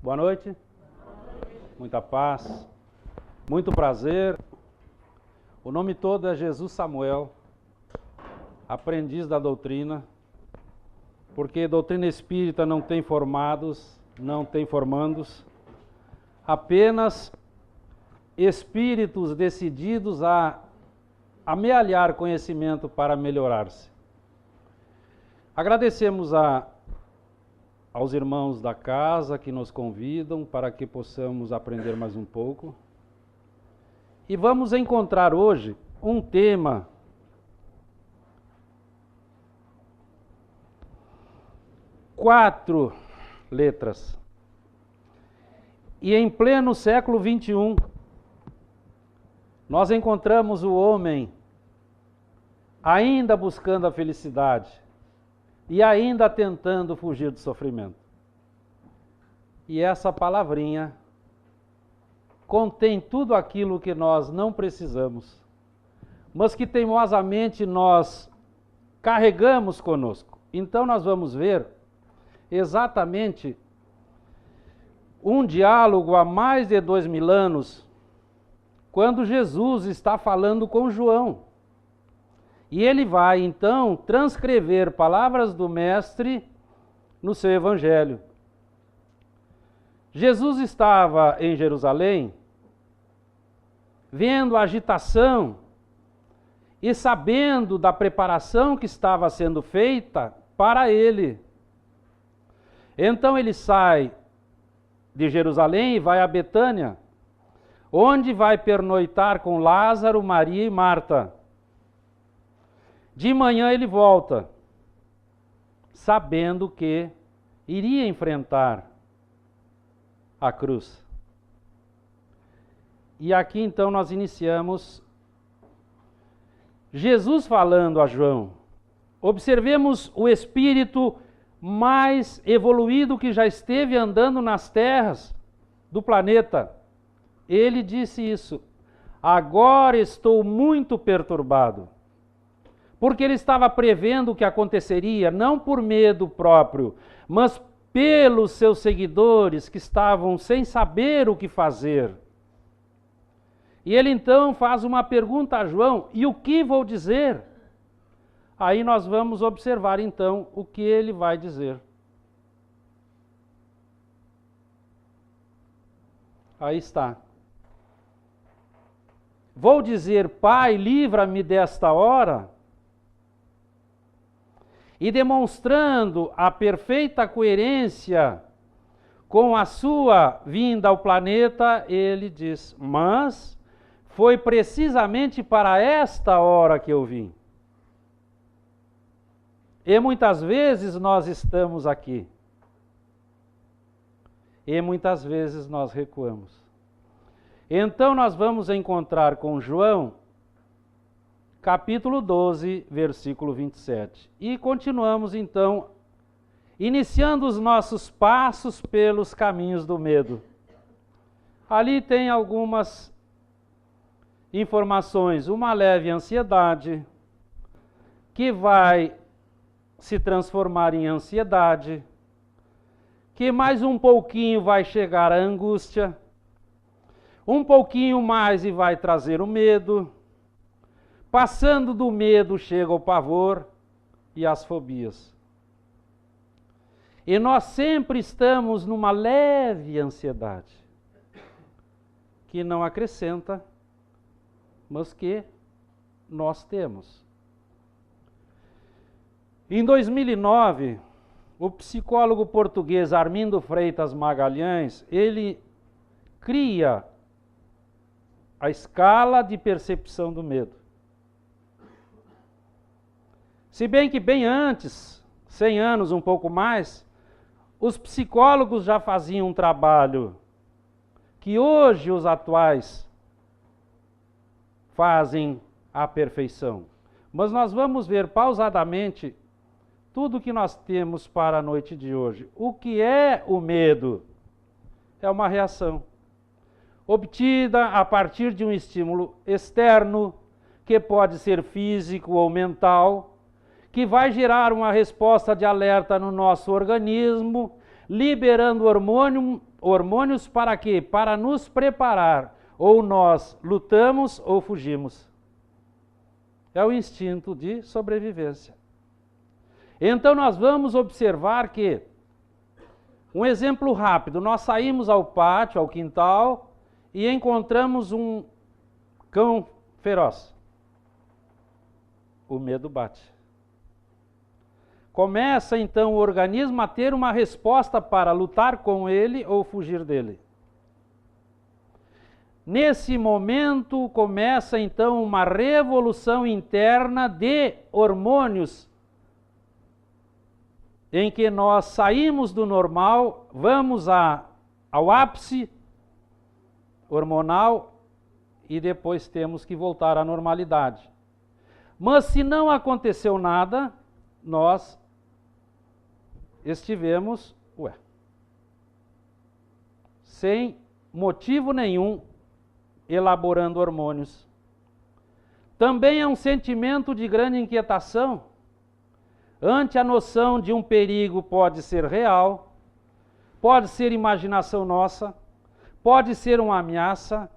Boa noite. Muita paz. Muito prazer. O nome todo é Jesus Samuel, aprendiz da doutrina, porque doutrina espírita não tem formados, não tem formandos, apenas espíritos decididos a amealhar conhecimento para melhorar-se. Agradecemos aos irmãos da casa que nos convidam para que possamos aprender mais um pouco. E vamos encontrar hoje um tema quatro letras. E em pleno século XXI, nós encontramos o homem ainda buscando a felicidade e ainda tentando fugir do sofrimento. E essa palavrinha contém tudo aquilo que nós não precisamos, mas que teimosamente nós carregamos conosco. Então nós vamos ver exatamente um diálogo há mais de 2000 anos, quando Jesus está falando com João. E ele vai, então, transcrever palavras do Mestre no seu Evangelho. Jesus estava em Jerusalém, vendo a agitação e sabendo da preparação que estava sendo feita para ele. Então ele sai de Jerusalém e vai a Betânia, onde vai pernoitar com Lázaro, Maria e Marta. De manhã ele volta, sabendo que iria enfrentar a cruz. E aqui então nós iniciamos Jesus falando a João. Observemos o espírito mais evoluído que já esteve andando nas terras do planeta. Ele disse isso: agora estou muito perturbado. Porque ele estava prevendo o que aconteceria, não por medo próprio, mas pelos seus seguidores que estavam sem saber o que fazer. E ele então faz uma pergunta a João: e o que vou dizer? Aí nós vamos observar então o que ele vai dizer. Aí está. Vou dizer: Pai, livra-me desta hora. E demonstrando a perfeita coerência com a sua vinda ao planeta, ele diz: mas foi precisamente para esta hora que eu vim. E muitas vezes nós estamos aqui. E muitas vezes nós recuamos. Então nós vamos encontrar com João, capítulo 12, versículo 27. E continuamos então, iniciando os nossos passos pelos caminhos do medo. Ali tem algumas informações: uma leve ansiedade, que vai se transformar em ansiedade, que mais um pouquinho vai chegar a angústia, um pouquinho mais e vai trazer o medo. Passando do medo chega o pavor e as fobias. E nós sempre estamos numa leve ansiedade, que não acrescenta, mas que nós temos. Em 2009, o psicólogo português Armindo Freitas Magalhães, ele cria a escala de percepção do medo. Se bem que bem antes, 100 anos, um pouco mais, os psicólogos já faziam um trabalho que hoje os atuais fazem à perfeição. Mas nós vamos ver pausadamente tudo o que nós temos para a noite de hoje. O que é o medo? É uma reação obtida a partir de um estímulo externo, que pode ser físico ou mental, que vai gerar uma resposta de alerta no nosso organismo, liberando hormônios para quê? Para nos preparar. Ou nós lutamos ou fugimos. É o instinto de sobrevivência. Então nós vamos observar que, um exemplo rápido, nós saímos ao pátio, ao quintal, e encontramos um cão feroz. O medo bate. Começa então o organismo a ter uma resposta para lutar com ele ou fugir dele. Nesse momento começa então uma revolução interna de hormônios, em que nós saímos do normal, vamos ao ápice hormonal e depois temos que voltar à normalidade. Mas se não aconteceu nada, nós estivemos, sem motivo nenhum, elaborando hormônios. Também é um sentimento de grande inquietação, ante a noção de um perigo pode ser real, pode ser imaginação nossa, pode ser uma ameaça,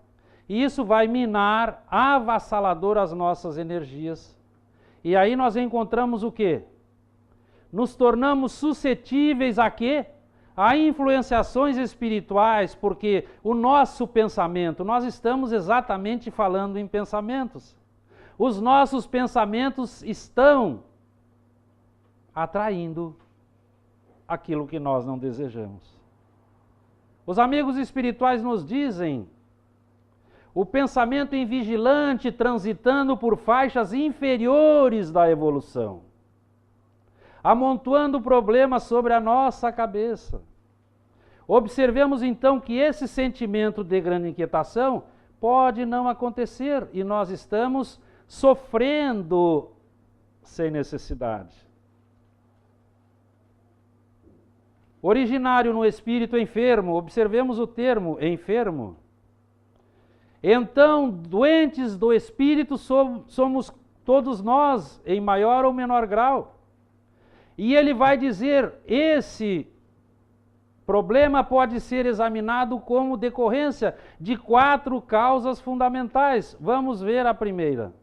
e isso vai minar avassalador as nossas energias. E aí nós encontramos o quê? Nos tornamos suscetíveis a quê? A influenciações espirituais, porque o nosso pensamento, nós estamos exatamente falando em pensamentos. Os nossos pensamentos estão atraindo aquilo que nós não desejamos. Os amigos espirituais nos dizem: o pensamento invigilante transitando por faixas inferiores da evolução, amontoando problemas sobre a nossa cabeça. Observemos então que esse sentimento de grande inquietação pode não acontecer e nós estamos sofrendo sem necessidade. Originário no espírito enfermo, observemos o termo enfermo. Então, doentes do espírito somos todos nós, em maior ou menor grau. E ele vai dizer, esse problema pode ser examinado como decorrência de 4 causas fundamentais. Vamos ver a primeira.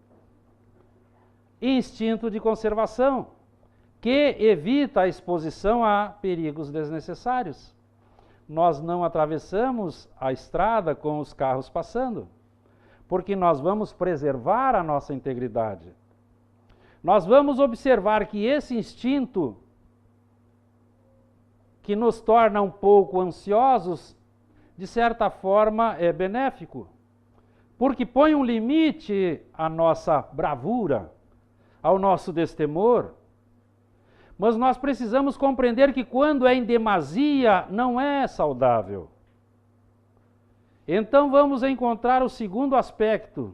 Instinto de conservação, que evita a exposição a perigos desnecessários. Nós não atravessamos a estrada com os carros passando, porque nós vamos preservar a nossa integridade. Nós vamos observar que esse instinto, que nos torna um pouco ansiosos, de certa forma é benéfico, porque põe um limite à nossa bravura, ao nosso destemor. Mas nós precisamos compreender que quando é em demasia, não é saudável. Então vamos encontrar o segundo aspecto.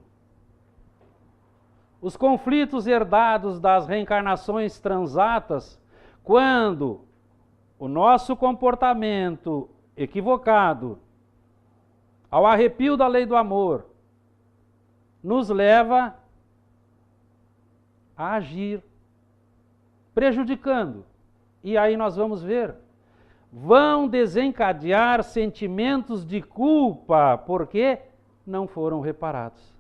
Os conflitos herdados das reencarnações transatas, quando o nosso comportamento equivocado, ao arrepio da lei do amor, nos leva a agir, prejudicando. E aí nós vamos ver, vão desencadear sentimentos de culpa, porque não foram reparados.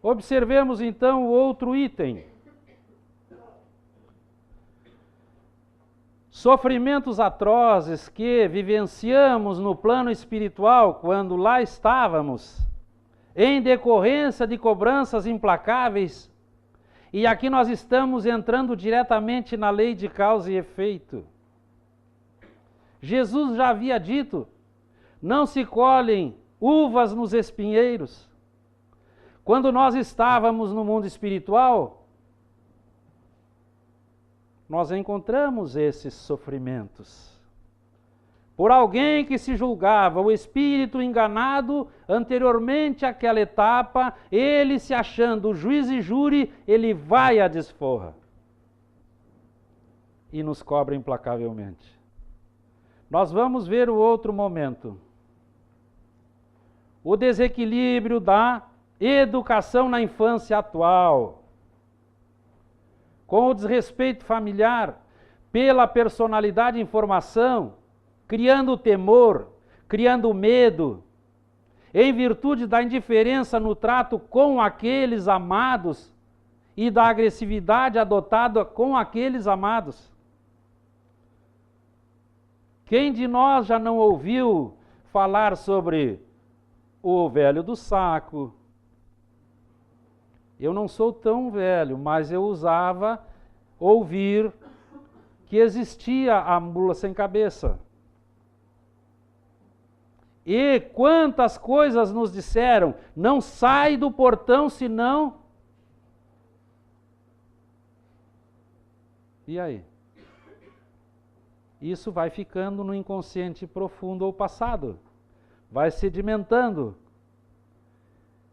Observemos então o outro item. Sofrimentos atrozes que vivenciamos no plano espiritual quando lá estávamos, em decorrência de cobranças implacáveis. E aqui nós estamos entrando diretamente na lei de causa e efeito. Jesus já havia dito: não se colhem uvas nos espinheiros. Quando nós estávamos no mundo espiritual, nós encontramos esses sofrimentos. Por alguém que se julgava o espírito enganado anteriormente àquela etapa, ele se achando juiz e júri, ele vai à desforra e nos cobra implacavelmente. Nós vamos ver o outro momento. O desequilíbrio da educação na infância atual, com o desrespeito familiar pela personalidade em formação, criando temor, criando medo, em virtude da indiferença no trato com aqueles amados e da agressividade adotada com aqueles amados. Quem de nós já não ouviu falar sobre o velho do saco? Eu não sou tão velho, mas eu usava ouvir que existia a mula sem cabeça. E quantas coisas nos disseram, não sai do portão senão... E aí? Isso vai ficando no inconsciente profundo ou passado, vai sedimentando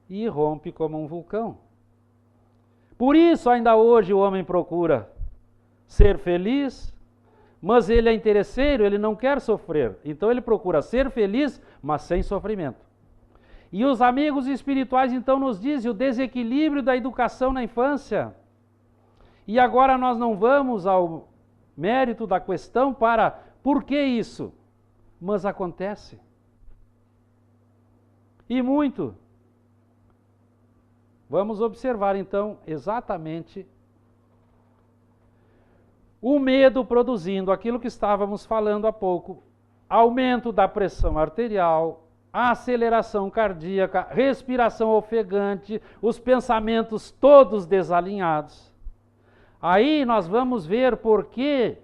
e rompe como um vulcão. Por isso, ainda hoje, o homem procura ser feliz, mas ele é interesseiro, ele não quer sofrer. Então, ele procura ser feliz, mas sem sofrimento. E os amigos espirituais, então, nos dizem o desequilíbrio da educação na infância. E agora nós não vamos ao mérito da questão para por que isso? Mas acontece. E muito. Vamos observar então exatamente o medo produzindo aquilo que estávamos falando há pouco, aumento da pressão arterial, a aceleração cardíaca, respiração ofegante, os pensamentos todos desalinhados. Aí nós vamos ver por que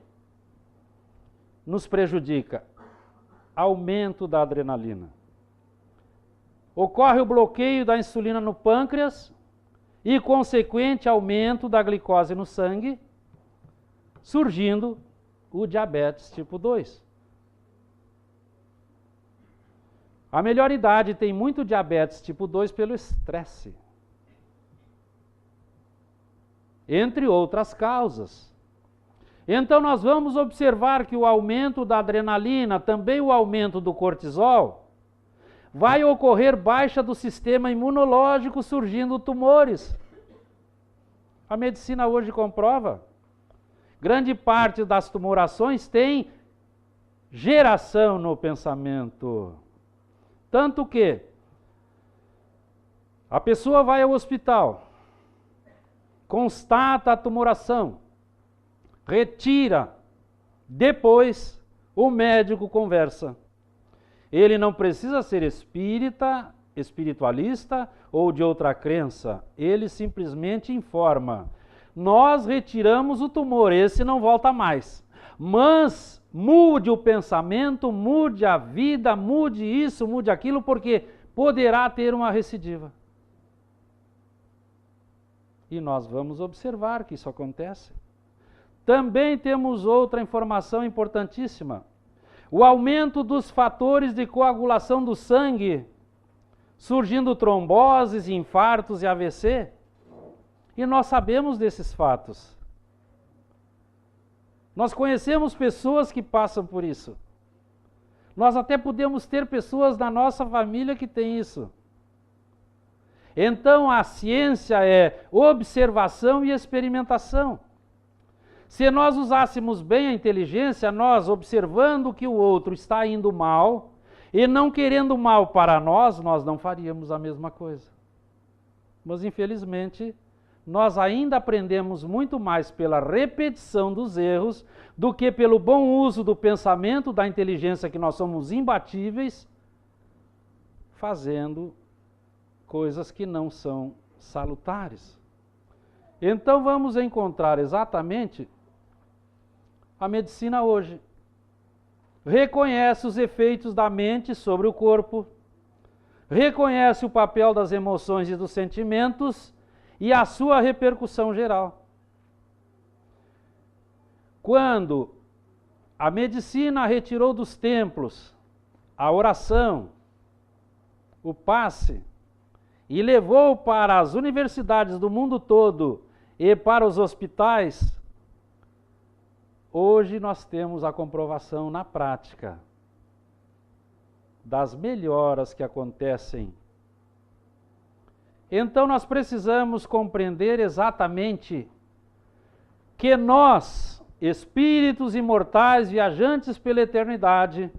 nos prejudica. Aumento da adrenalina. Ocorre o bloqueio da insulina no pâncreas e consequente aumento da glicose no sangue, surgindo o diabetes tipo 2. A melhor idade tem muito diabetes tipo 2 pelo estresse, entre outras causas. Então nós vamos observar que o aumento da adrenalina, também o aumento do cortisol, vai ocorrer baixa do sistema imunológico, surgindo tumores. A medicina hoje comprova. Grande parte das tumorações tem geração no pensamento. Tanto que a pessoa vai ao hospital, constata a tumoração, retira, depois o médico conversa. Ele não precisa ser espírita, espiritualista ou de outra crença. Ele simplesmente informa. Nós retiramos o tumor, esse não volta mais. Mas mude o pensamento, mude a vida, mude isso, mude aquilo, porque poderá ter uma recidiva. E nós vamos observar que isso acontece. Também temos outra informação importantíssima. O aumento dos fatores de coagulação do sangue, surgindo tromboses, infartos e AVC. E nós sabemos desses fatos. Nós conhecemos pessoas que passam por isso. Nós até podemos ter pessoas na nossa família que têm isso. Então a ciência é observação e experimentação. Se nós usássemos bem a inteligência, nós observando que o outro está indo mal e não querendo mal para nós, nós não faríamos a mesma coisa. Mas infelizmente, nós ainda aprendemos muito mais pela repetição dos erros do que pelo bom uso do pensamento, da inteligência, que nós somos imbatíveis, fazendo coisas que não são salutares. Então vamos encontrar exatamente a medicina hoje. Reconhece os efeitos da mente sobre o corpo, reconhece o papel das emoções e dos sentimentos e a sua repercussão geral. Quando a medicina retirou dos templos a oração, o passe, e levou para as universidades do mundo todo e para os hospitais, hoje nós temos a comprovação na prática das melhoras que acontecem. Então nós precisamos compreender exatamente que nós espíritos imortais viajantes pela eternidade,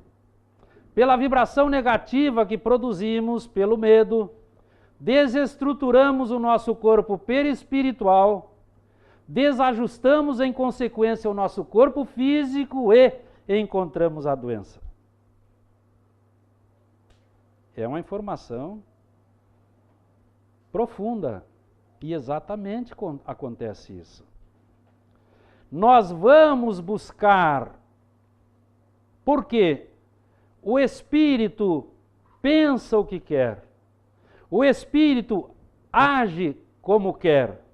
pela vibração negativa que produzimos pelo medo, desestruturamos o nosso corpo perispiritual, desajustamos em consequência o nosso corpo físico e encontramos a doença. É uma informação profunda e exatamente acontece isso. Nós vamos buscar, porque o espírito pensa o que quer, o espírito age como quer.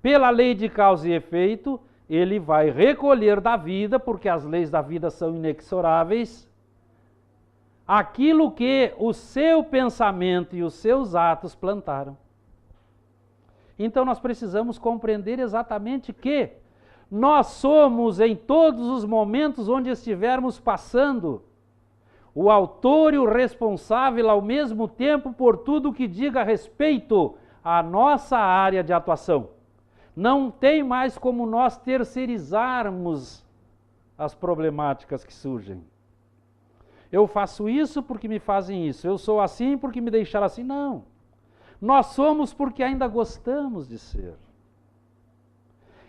Pela lei de causa e efeito, ele vai recolher da vida, porque as leis da vida são inexoráveis, aquilo que o seu pensamento e os seus atos plantaram. Então nós precisamos compreender exatamente que nós somos, em todos os momentos onde estivermos passando, o autor e o responsável ao mesmo tempo por tudo que diga respeito à nossa área de atuação. Não tem mais como nós terceirizarmos as problemáticas que surgem. Eu faço isso porque me fazem isso, eu sou assim porque me deixaram assim. Não. Nós somos porque ainda gostamos de ser.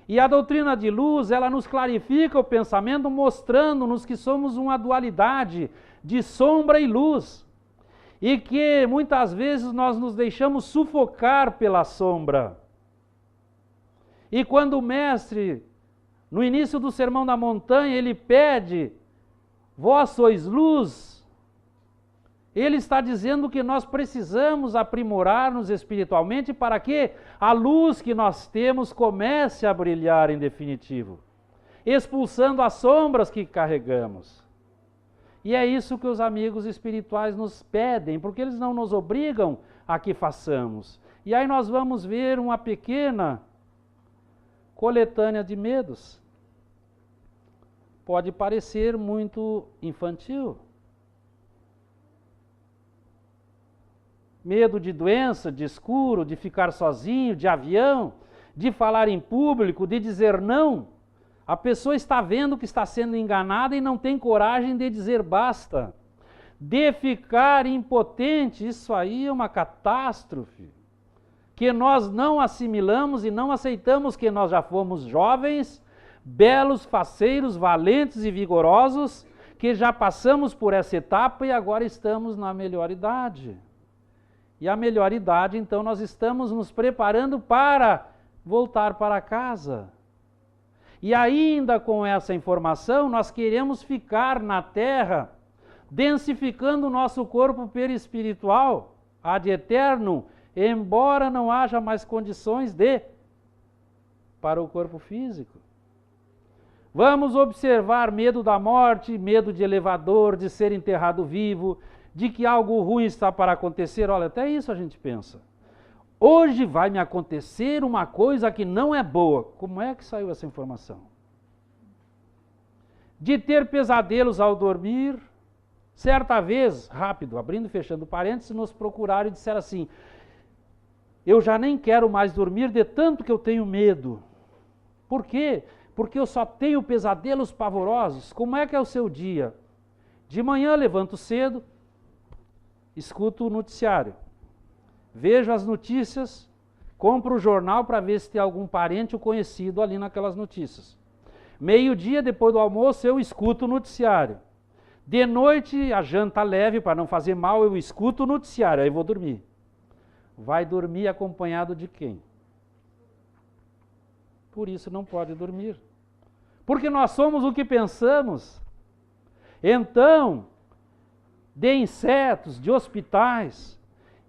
E a doutrina de luz, ela nos clarifica o pensamento, mostrando-nos que somos uma dualidade de sombra e luz. E que muitas vezes nós nos deixamos sufocar pela sombra. E quando o mestre, no início do Sermão da Montanha, ele pede, vós sois luz, ele está dizendo que nós precisamos aprimorar-nos espiritualmente para que a luz que nós temos comece a brilhar em definitivo, expulsando as sombras que carregamos. E é isso que os amigos espirituais nos pedem, porque eles não nos obrigam a que façamos. E aí nós vamos ver uma pequena coletânea de medos. Pode parecer muito infantil. Medo de doença, de escuro, de ficar sozinho, de avião, de falar em público, de dizer não. A pessoa está vendo que está sendo enganada e não tem coragem de dizer basta. De ficar impotente, isso aí é uma catástrofe. Que nós não assimilamos e não aceitamos que nós já fomos jovens, belos, faceiros, valentes e vigorosos, que já passamos por essa etapa e agora estamos na melhor idade. E a melhor idade, então, nós estamos nos preparando para voltar para casa. E ainda com essa informação, nós queremos ficar na terra, densificando o nosso corpo perispiritual, ad eterno, embora não haja mais condições para o corpo físico. Vamos observar medo da morte, medo de elevador, de ser enterrado vivo, de que algo ruim está para acontecer. Olha, até isso a gente pensa. Hoje vai me acontecer uma coisa que não é boa. Como é que saiu essa informação? De ter pesadelos ao dormir. Certa vez, rápido, abrindo e fechando parênteses, nos procuraram e disseram assim: eu já nem quero mais dormir de tanto que eu tenho medo. Por quê? Porque eu só tenho pesadelos pavorosos. Como é que é o seu dia? De manhã levanto cedo, escuto o noticiário, vejo as notícias, compro o jornal para ver se tem algum parente ou conhecido ali naquelas notícias. Meio-dia, depois do almoço, eu escuto o noticiário. De noite, a janta leve, para não fazer mal, eu escuto o noticiário, aí vou dormir. Vai dormir acompanhado de quem? Por isso não pode dormir. Porque nós somos o que pensamos. Então, de insetos, de hospitais,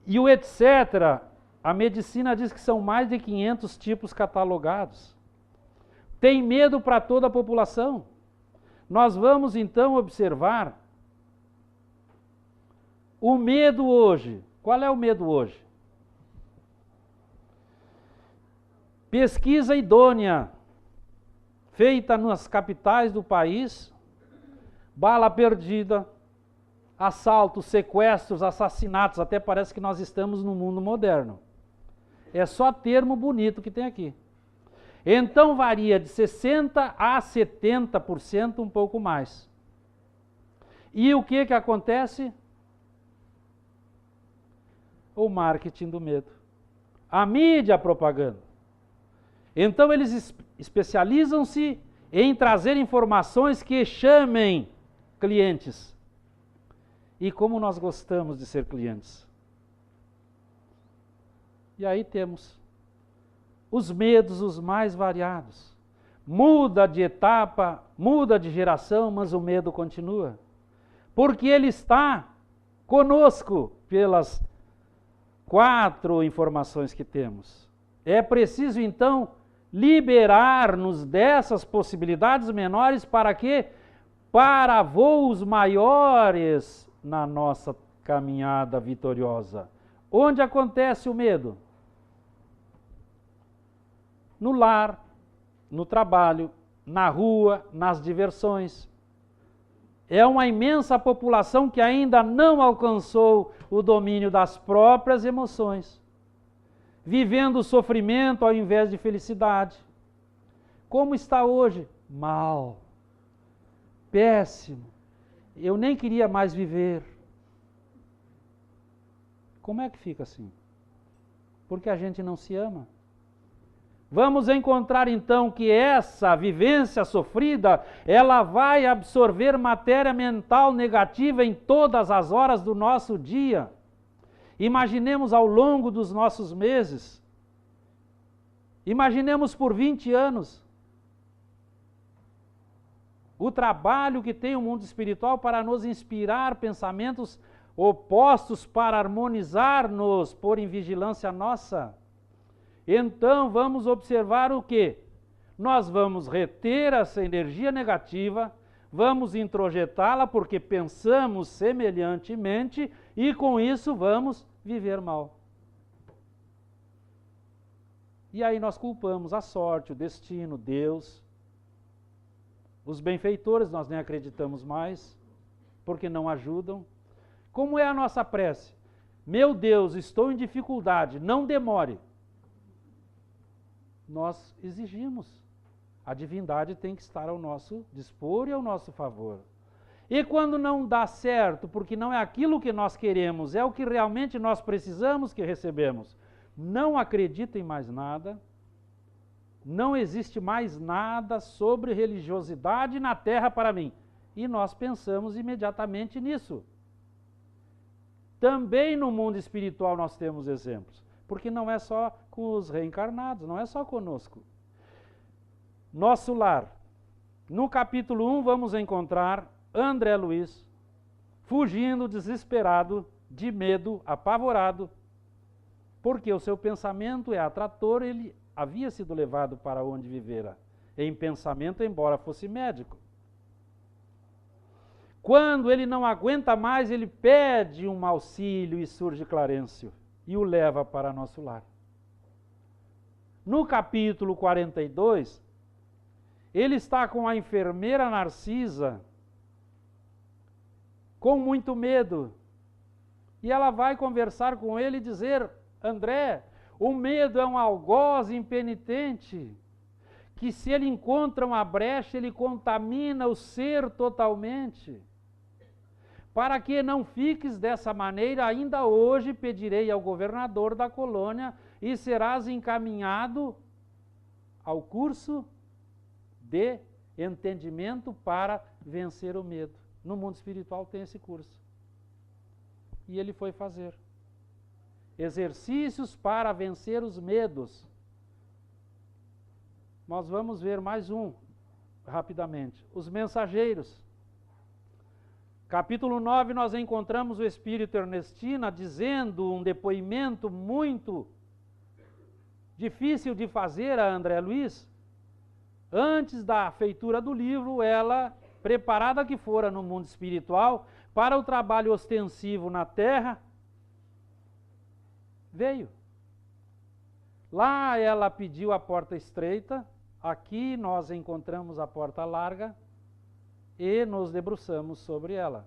e o etc., a medicina diz que são mais de 500 tipos catalogados. Tem medo para toda a população. Nós vamos então observar o medo hoje. Qual é o medo hoje? Pesquisa idônea, feita nas capitais do país, bala perdida, assaltos, sequestros, assassinatos, até parece que nós estamos no mundo moderno. É só termo bonito que tem aqui. Então varia de 60% a 70%, um pouco mais. E o que acontece? O marketing do medo. A mídia, a propaganda. Então eles especializam-se em trazer informações que chamem clientes. E como nós gostamos de ser clientes. E aí temos os medos os mais variados. Muda de etapa, muda de geração, mas o medo continua. Porque ele está conosco pelas 4 informações que temos. É preciso, então, liberar-nos dessas possibilidades menores para quê? Para voos maiores na nossa caminhada vitoriosa. Onde acontece o medo? No lar, no trabalho, na rua, nas diversões. É uma imensa população que ainda não alcançou o domínio das próprias emoções, vivendo o sofrimento ao invés de felicidade. Como está hoje? Mal, péssimo. Eu nem queria mais viver. Como é que fica assim? Porque a gente não se ama. Vamos encontrar então que essa vivência sofrida, ela vai absorver matéria mental negativa em todas as horas do nosso dia. Imaginemos ao longo dos nossos meses. Imaginemos por 20 anos. O trabalho que tem o mundo espiritual para nos inspirar pensamentos opostos, para harmonizar-nos, pôr em vigilância nossa. Então vamos observar o quê? Nós vamos reter essa energia negativa, vamos introjetá-la porque pensamos semelhantemente e com isso vamos viver mal. E aí nós culpamos a sorte, o destino, Deus. Os benfeitores nós nem acreditamos mais, porque não ajudam. Como é a nossa prece? Meu Deus, estou em dificuldade, não demore. Nós exigimos. A divindade tem que estar ao nosso dispor e ao nosso favor. E quando não dá certo, porque não é aquilo que nós queremos, é o que realmente nós precisamos que recebemos, não acredito em mais nada, não existe mais nada sobre religiosidade na Terra para mim. E nós pensamos imediatamente nisso. Também no mundo espiritual nós temos exemplos. Porque não é só com os reencarnados, não é só conosco. Nosso lar. No capítulo 1 vamos encontrar André Luiz fugindo desesperado, de medo, apavorado, porque o seu pensamento é atrator, ele havia sido levado para onde vivera, em pensamento, embora fosse médico. Quando ele não aguenta mais, ele pede um auxílio e surge Clarencio. E o leva para nosso lar. No capítulo 42, ele está com a enfermeira Narcisa, com muito medo. E ela vai conversar com ele e dizer: André, o medo é um algoz impenitente, que se ele encontra uma brecha, ele contamina o ser totalmente. Para que não fiques dessa maneira, ainda hoje pedirei ao governador da colônia e serás encaminhado ao curso de entendimento para vencer o medo. No mundo espiritual tem esse curso. E ele foi fazer exercícios para vencer os medos. Nós vamos ver mais um, rapidamente. Os mensageiros. Capítulo 9, nós encontramos o espírito Ernestina dizendo um depoimento muito difícil de fazer a André Luiz. Antes da feitura do livro, ela, preparada que fora no mundo espiritual, para o trabalho ostensivo na terra, veio. Lá ela pediu a porta estreita, aqui nós encontramos a porta larga, e nos debruçamos sobre ela.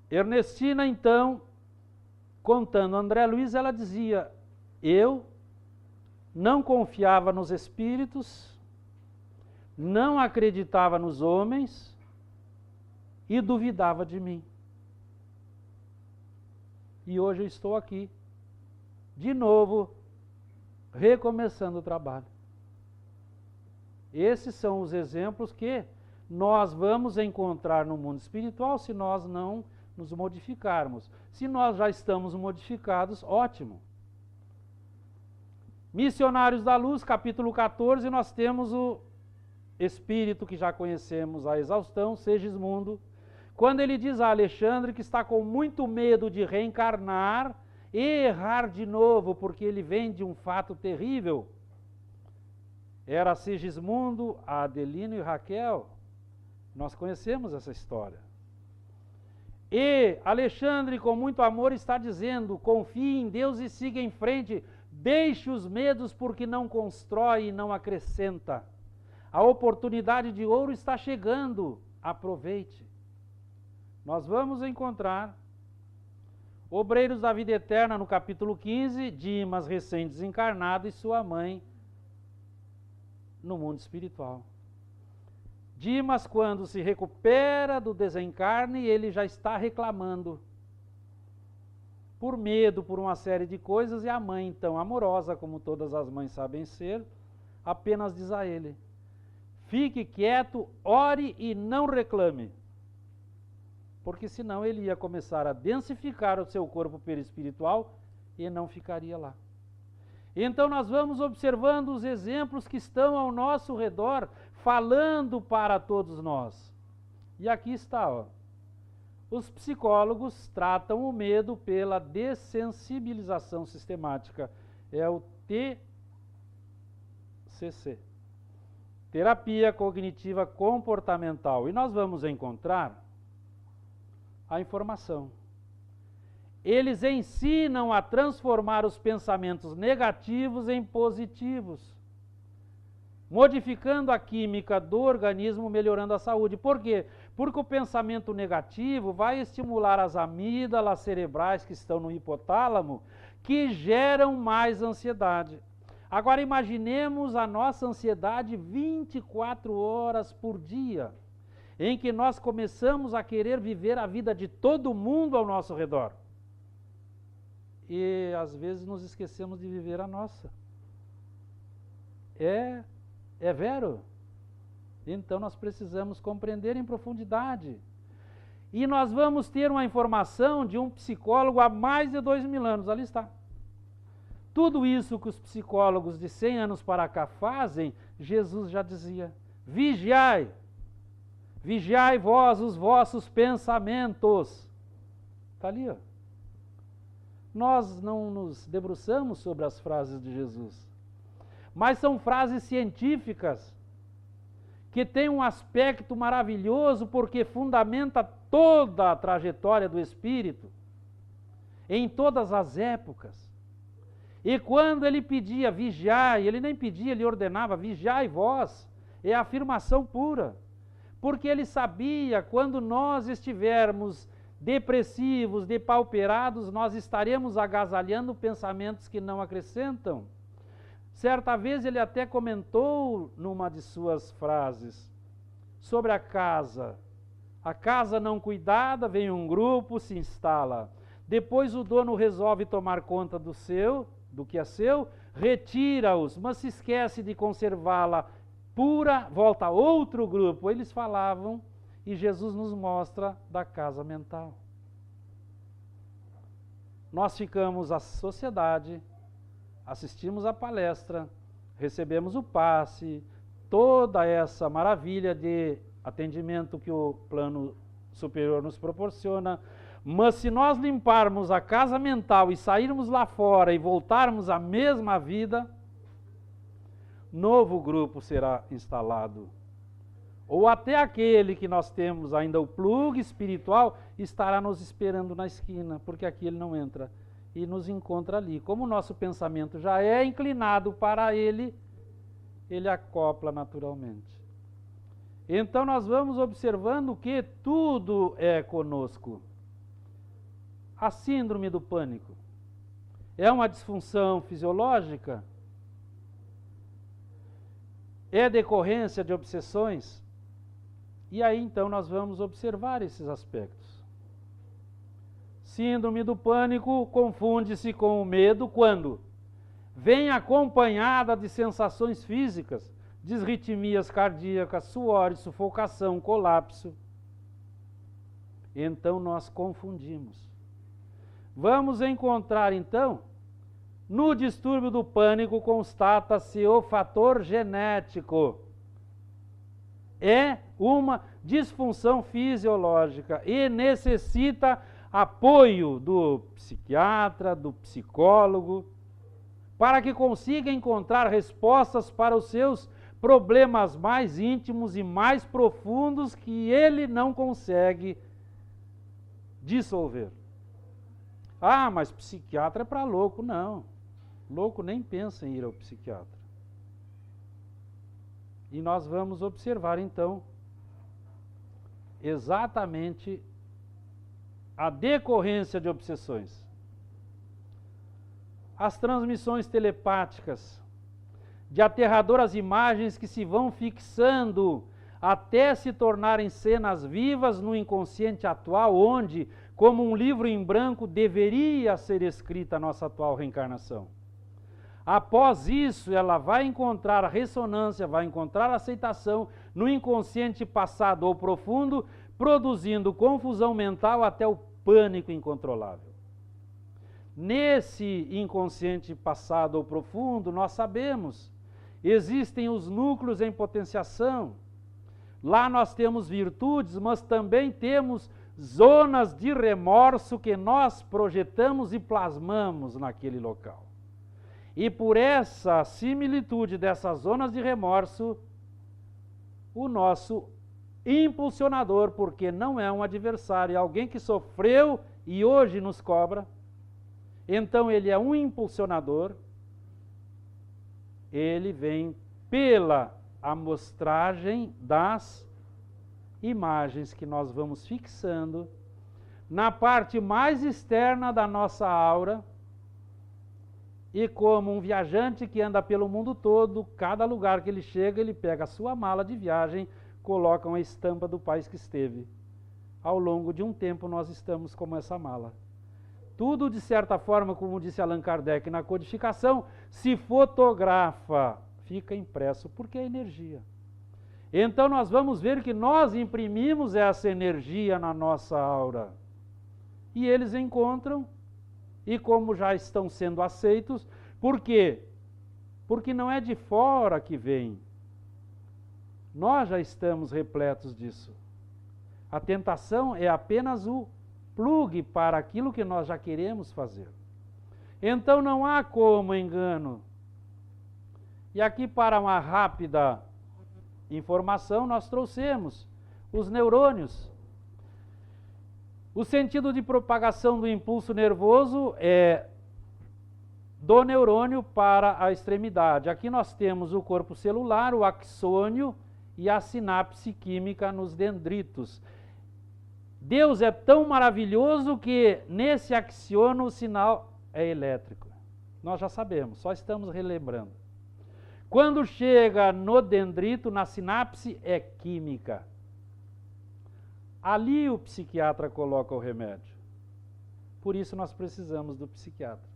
Ernestina, então, contando a André Luiz, ela dizia: eu não confiava nos espíritos, não acreditava nos homens e duvidava de mim. E hoje eu estou aqui, de novo, recomeçando o trabalho. Esses são os exemplos que nós vamos encontrar no mundo espiritual se nós não nos modificarmos. Se nós já estamos modificados, ótimo. Missionários da Luz, capítulo 14, nós temos o espírito que já conhecemos a exaustão, Segismundo, quando ele diz a Alexandre que está com muito medo de reencarnar e errar de novo, porque ele vem de um fato terrível. Era Segismundo, Adelino e Raquel. Nós conhecemos essa história. E Alexandre, com muito amor, está dizendo: confie em Deus e siga em frente. Deixe os medos, porque não constrói e não acrescenta. A oportunidade de ouro está chegando. Aproveite. Nós vamos encontrar obreiros da vida eterna no capítulo 15, Dimas recém-desencarnado e sua mãe no mundo espiritual. Dimas, quando se recupera do desencarne, ele já está reclamando por medo, por uma série de coisas, e a mãe, então amorosa, como todas as mães sabem ser, apenas diz a ele: fique quieto, ore e não reclame, porque senão ele ia começar a densificar o seu corpo perispiritual e não ficaria lá. Então nós vamos observando os exemplos que estão ao nosso redor, falando para todos nós. E aqui está, ó. Os psicólogos tratam o medo pela dessensibilização sistemática. É o TCC. Terapia Cognitiva Comportamental. E nós vamos encontrar a informação. Eles ensinam a transformar os pensamentos negativos em positivos, modificando a química do organismo, melhorando a saúde. Por quê? Porque o pensamento negativo vai estimular as amígdalas cerebrais que estão no hipotálamo, que geram mais ansiedade. Agora imaginemos a nossa ansiedade 24 horas por dia, em que nós começamos a querer viver a vida de todo mundo ao nosso redor. E às vezes nos esquecemos de viver a nossa. É vero? Então nós precisamos compreender em profundidade. E nós vamos ter uma informação de um psicólogo há mais de 2000 anos, ali está. Tudo isso que os psicólogos de 100 anos para cá fazem, Jesus já dizia: vigiai, vigiai vós os vossos pensamentos. Está ali, ó. Nós não nos debruçamos sobre as frases de Jesus, mas são frases científicas que têm um aspecto maravilhoso, porque fundamenta toda a trajetória do espírito em todas as épocas. E quando ele pedia vigiai, ele nem pedia, ele ordenava: vigiai vós. É a afirmação pura, porque ele sabia, quando nós estivermos depressivos, depauperados, nós estaremos agasalhando pensamentos que não acrescentam. Certa vez ele até comentou numa de suas frases sobre a casa não cuidada, vem um grupo, se instala. Depois o dono resolve tomar conta do que é seu, retira-os, mas se esquece de conservá-la pura, volta outro grupo. Eles falavam, e Jesus nos mostra, da casa mental. Nós ficamos à sociedade, assistimos a palestra, recebemos o passe, toda essa maravilha de atendimento que o plano superior nos proporciona, mas se nós limparmos a casa mental e sairmos lá fora e voltarmos à mesma vida, novo grupo será instalado. Ou até aquele que nós temos ainda o plug espiritual estará nos esperando na esquina, porque aqui ele não entra e nos encontra ali. Como o nosso pensamento já é inclinado para ele, ele acopla naturalmente. Então nós vamos observando que tudo é conosco. A síndrome do pânico é uma disfunção fisiológica? é decorrência de obsessões? E aí então nós vamos observar esses aspectos. Síndrome do pânico confunde-se com o medo quando vem acompanhada de sensações físicas, disritmias cardíacas, suor, sufocação, colapso. Então nós confundimos. Vamos encontrar então, no distúrbio do pânico constata-se o fator genético. É uma disfunção fisiológica e necessita apoio do psiquiatra, do psicólogo, para que consiga encontrar respostas para os seus problemas mais íntimos e mais profundos que ele não consegue dissolver. Ah, mas psiquiatra é para louco. Não, louco nem pensa em ir ao psiquiatra. E nós vamos observar então exatamente a decorrência de obsessões. As transmissões telepáticas, de aterradoras imagens que se vão fixando até se tornarem cenas vivas no inconsciente atual, onde, como um livro em branco, deveria ser escrita a nossa atual reencarnação. Após isso, ela vai encontrar ressonância, vai encontrar aceitação no inconsciente passado ou profundo, produzindo confusão mental até o pânico incontrolável. Nesse inconsciente passado ou profundo, nós sabemos, existem os núcleos em potenciação. Lá nós temos virtudes, mas também temos zonas de remorso que nós projetamos e plasmamos naquele local. E por essa similitude dessas zonas de remorso, o nosso impulsionador, porque não é um adversário, é alguém que sofreu e hoje nos cobra, então ele é um impulsionador, ele vem pela amostragem das imagens que nós vamos fixando na parte mais externa da nossa aura, e como um viajante que anda pelo mundo todo, cada lugar que ele chega, ele pega a sua mala de viagem, coloca uma estampa do país que esteve. Ao longo de um tempo nós estamos como essa mala. Tudo, de certa forma, como disse Allan Kardec na codificação, se fotografa, fica impresso, porque é energia. Então nós vamos ver que nós imprimimos essa energia na nossa aura. E eles encontram, e como já estão sendo aceitos, por quê? Porque não é de fora que vem. Nós já estamos repletos disso. A tentação é apenas o plugue para aquilo que nós já queremos fazer. Então não há como engano. E aqui, para uma rápida informação, nós trouxemos os neurônios. O sentido de propagação do impulso nervoso é do neurônio para a extremidade. Aqui nós temos o corpo celular, o axônio e a sinapse química nos dendritos. Deus é tão maravilhoso que nesse axônio o sinal é elétrico. Nós já sabemos, só estamos relembrando. Quando chega no dendrito, na sinapse, é química. Ali o psiquiatra coloca o remédio. Por isso nós precisamos do psiquiatra.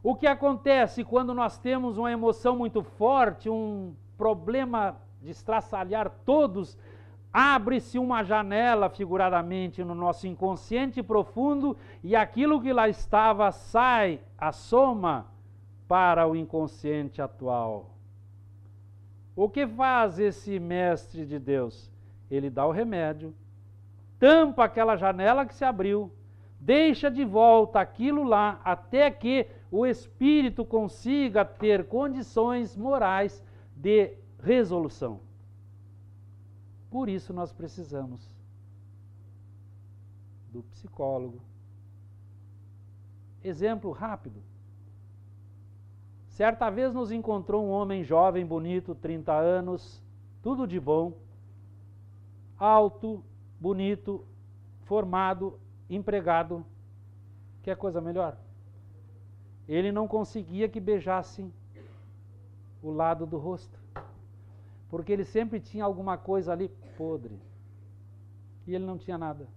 O que acontece quando nós temos uma emoção muito forte, um problema de estraçalhar todos, abre-se uma janela, figuradamente, no nosso inconsciente profundo e aquilo que lá estava sai, assoma para o inconsciente atual. O que faz esse mestre de Deus? Ele dá o remédio, tampa aquela janela que se abriu, deixa de volta aquilo lá, até que o espírito consiga ter condições morais de resolução. Por isso nós precisamos do psicólogo. Exemplo rápido. Certa vez nos encontrou um homem jovem, bonito, 30 anos, tudo de bom, alto, bonito, formado, empregado. Quer coisa melhor? Ele não conseguia que beijassem o lado do rosto. porque ele sempre tinha alguma coisa ali podre. E ele não tinha nada.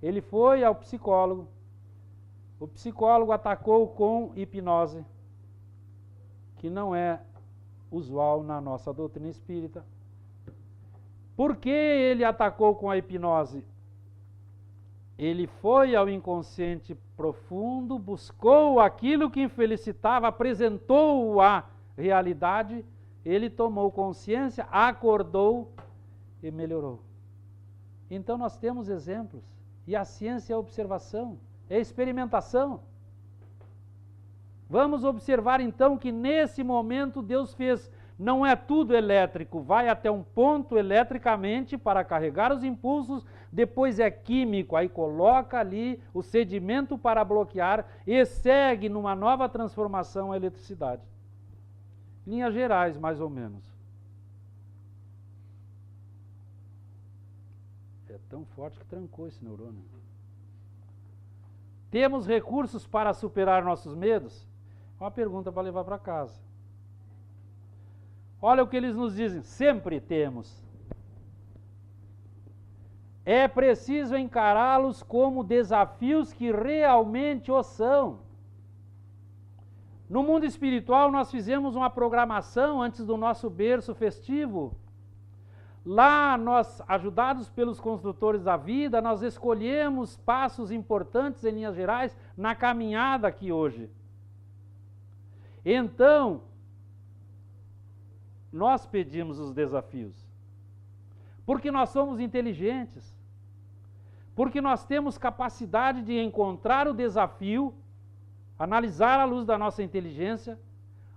Ele foi ao psicólogo, o psicólogo atacou com hipnose, que não é usual na nossa doutrina espírita. Por que ele atacou com a hipnose? Ele foi ao inconsciente profundo, buscou aquilo que infelicitava, apresentou a realidade, ele tomou consciência, acordou e melhorou. Então nós temos exemplos, e a ciência é a observação, é a experimentação. Vamos observar então que nesse momento Deus fez, não é tudo elétrico, vai até um ponto eletricamente para carregar os impulsos, depois é químico, aí coloca ali o sedimento para bloquear e segue numa nova transformação a eletricidade. Linhas gerais, mais ou menos. É tão forte que trancou esse neurônio. Temos recursos para superar nossos medos? Uma pergunta para levar para casa. Olha o que eles nos dizem, sempre temos. É preciso encará-los como desafios que realmente o são. No mundo espiritual, nós fizemos uma programação antes do nosso berço festivo. Lá, nós, ajudados pelos construtores da vida, nós escolhemos passos importantes em linhas gerais na caminhada aqui hoje. Então, nós pedimos os desafios, porque nós somos inteligentes, porque nós temos capacidade de encontrar o desafio, analisar à luz da nossa inteligência,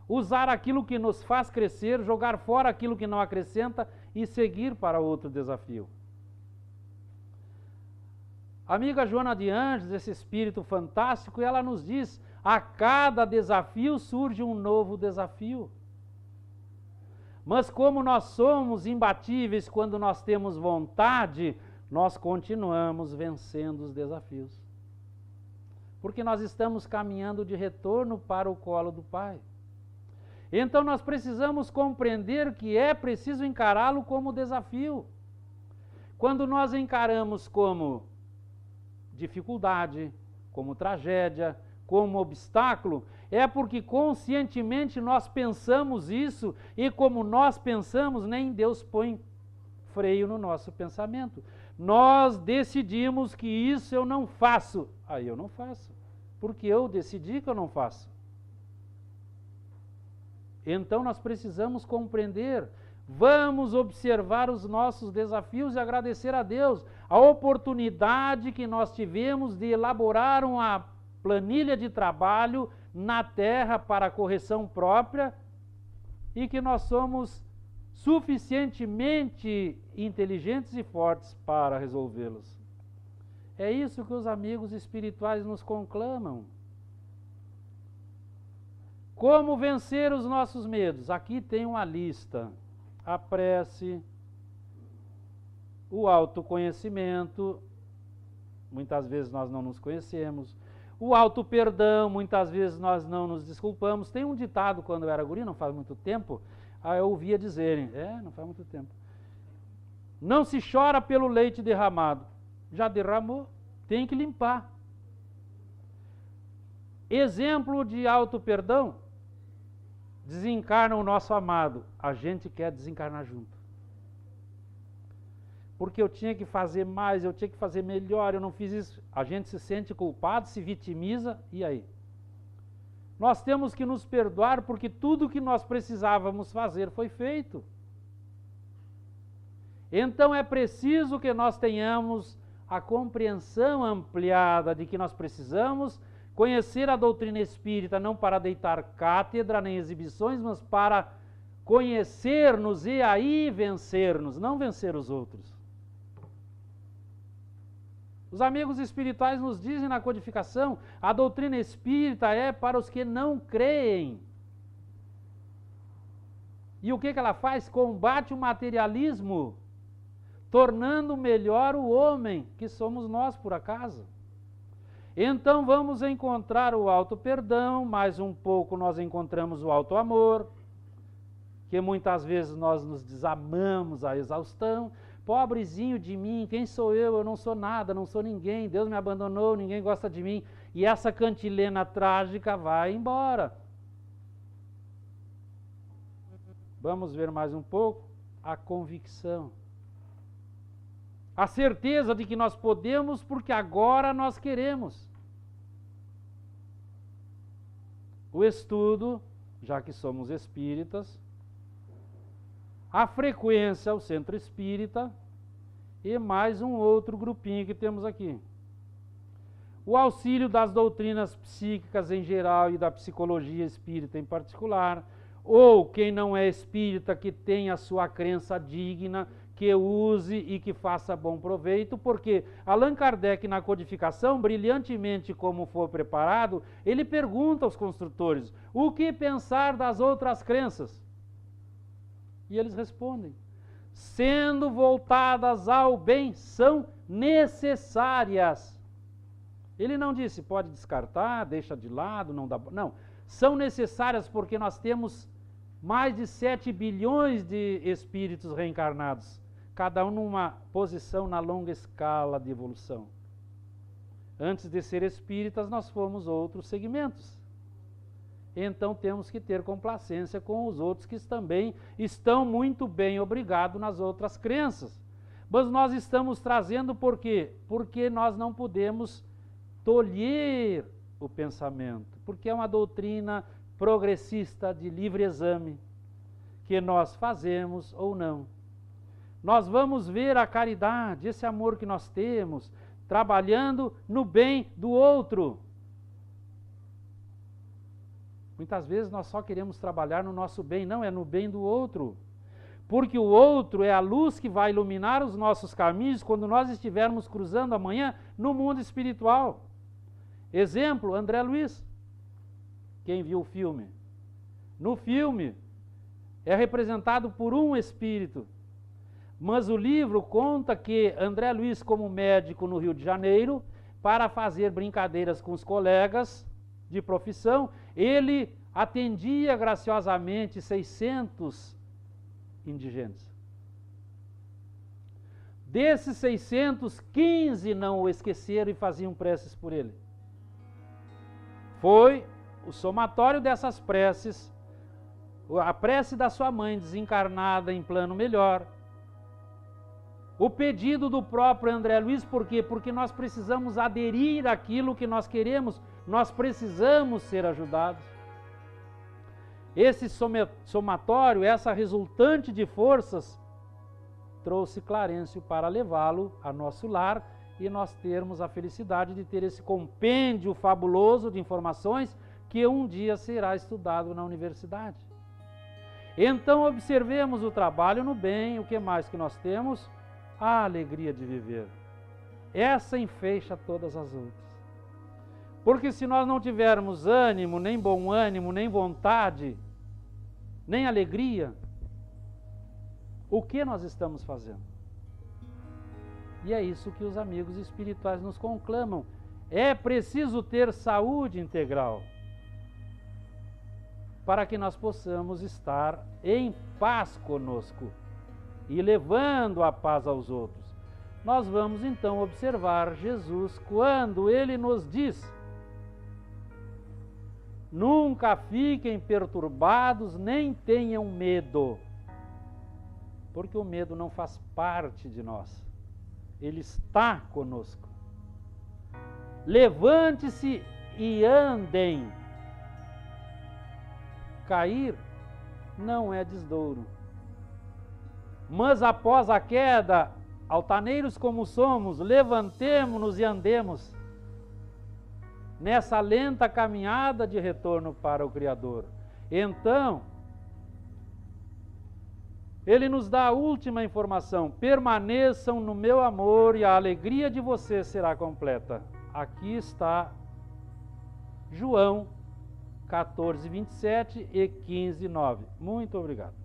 usar aquilo que nos faz crescer, jogar fora aquilo que não acrescenta e seguir para outro desafio. A amiga Joana de Anjos, esse espírito fantástico, ela nos diz, a cada desafio surge um novo desafio. Mas como nós somos imbatíveis quando nós temos vontade, nós continuamos vencendo os desafios. Porque nós estamos caminhando de retorno para o colo do Pai. Então nós precisamos compreender que é preciso encará-lo como desafio. Quando nós encaramos como dificuldade, como tragédia, como obstáculo, é porque conscientemente nós pensamos isso e como nós pensamos, nem Deus põe freio no nosso pensamento. Nós decidimos que isso eu não faço, aí eu não faço, porque eu decidi que eu não faço. Então nós precisamos compreender, vamos observar os nossos desafios e agradecer a Deus a oportunidade que nós tivemos de elaborar uma planilha de trabalho na Terra para correção própria e que nós somos suficientemente inteligentes e fortes para resolvê-los. É isso que os amigos espirituais nos conclamam. Como vencer os nossos medos? Aqui tem uma lista. A prece, o autoconhecimento, muitas vezes nós não nos conhecemos, o auto-perdão, muitas vezes nós não nos desculpamos. Tem um ditado, quando eu era guri, não faz muito tempo, eu ouvia dizerem, não faz muito tempo, não se chora pelo leite derramado, já derramou, tem que limpar. Exemplo de auto-perdão, desencarna o nosso amado, a gente quer desencarnar junto. Porque eu tinha que fazer mais, eu tinha que fazer melhor, eu não fiz isso. A gente se sente culpado, se vitimiza, e aí? Nós temos que nos perdoar porque tudo que nós precisávamos fazer foi feito. Então é preciso que nós tenhamos a compreensão ampliada de que nós precisamos conhecer a doutrina espírita, não para deitar cátedra nem exibições, mas para conhecer-nos e aí vencer-nos, não vencer os outros. Os amigos espirituais nos dizem na codificação, a doutrina espírita é para os que não creem. E o que ela faz? Combate o materialismo, tornando melhor o homem, que somos nós por acaso. Então vamos encontrar o auto-perdão, mais um pouco nós encontramos o auto-amor, que muitas vezes nós nos desamamos à exaustão. Pobrezinho de mim, quem sou eu? Eu não sou nada, não sou ninguém, Deus me abandonou, ninguém gosta de mim. E essa cantilena trágica vai embora. Vamos ver mais um pouco a convicção. A certeza de que nós podemos porque agora nós queremos. O estudo, já que somos espíritas, a frequência ao centro espírita e mais um outro grupinho que temos aqui. O auxílio das doutrinas psíquicas em geral e da psicologia espírita em particular, ou quem não é espírita que tenha a sua crença digna, que use e que faça bom proveito, porque Allan Kardec, na codificação, brilhantemente como for preparado, ele pergunta aos construtores, o que pensar das outras crenças? E eles respondem, sendo voltadas ao bem, são necessárias. Ele não disse, pode descartar, deixa de lado, não dá... Não, são necessárias porque nós temos mais de 7 bilhões de espíritos reencarnados, cada um numa posição na longa escala de evolução. Antes de ser espíritas, nós fomos outros segmentos. Então temos que ter complacência com os outros que também estão muito bem, obrigado, nas outras crenças. Mas nós estamos trazendo por quê? Porque nós não podemos tolher o pensamento, porque é uma doutrina progressista de livre exame, que nós fazemos ou não. Nós vamos ver a caridade, esse amor que nós temos, trabalhando no bem do outro. Muitas vezes nós só queremos trabalhar no nosso bem, não é no bem do outro. Porque o outro é a luz que vai iluminar os nossos caminhos quando nós estivermos cruzando amanhã no mundo espiritual. Exemplo, André Luiz. Quem viu o filme? No filme é representado por um espírito. Mas o livro conta que André Luiz, como médico no Rio de Janeiro, para fazer brincadeiras com os colegas de profissão, ele atendia graciosamente 600 indigentes. Desses 600, 15 não o esqueceram e faziam preces por ele. Foi o somatório dessas preces, a prece da sua mãe desencarnada em plano melhor, o pedido do próprio André Luiz, por quê? Porque nós precisamos aderir àquilo que nós queremos, nós precisamos ser ajudados. Esse somatório, essa resultante de forças, trouxe Clarencio para levá-lo a nosso lar e nós termos a felicidade de ter esse compêndio fabuloso de informações que um dia será estudado na universidade. Então observemos o trabalho no bem, o que mais que nós temos? A alegria de viver. Essa enfeixa todas as outras. Porque se nós não tivermos ânimo, nem bom ânimo, nem vontade, nem alegria, o que nós estamos fazendo? E é isso que os amigos espirituais nos conclamam. É preciso ter saúde integral para que nós possamos estar em paz conosco e levando a paz aos outros. Nós vamos então observar Jesus quando ele nos diz: nunca fiquem perturbados, nem tenham medo, porque o medo não faz parte de nós, ele está conosco. Levante-se e andem. Cair não é desdouro, mas após a queda, altaneiros como somos, levantemo-nos e andemos nessa lenta caminhada de retorno para o Criador. Então, ele nos dá a última informação: permaneçam no meu amor e a alegria de vocês será completa. Aqui está João 14:27 e 15:9. Muito obrigado.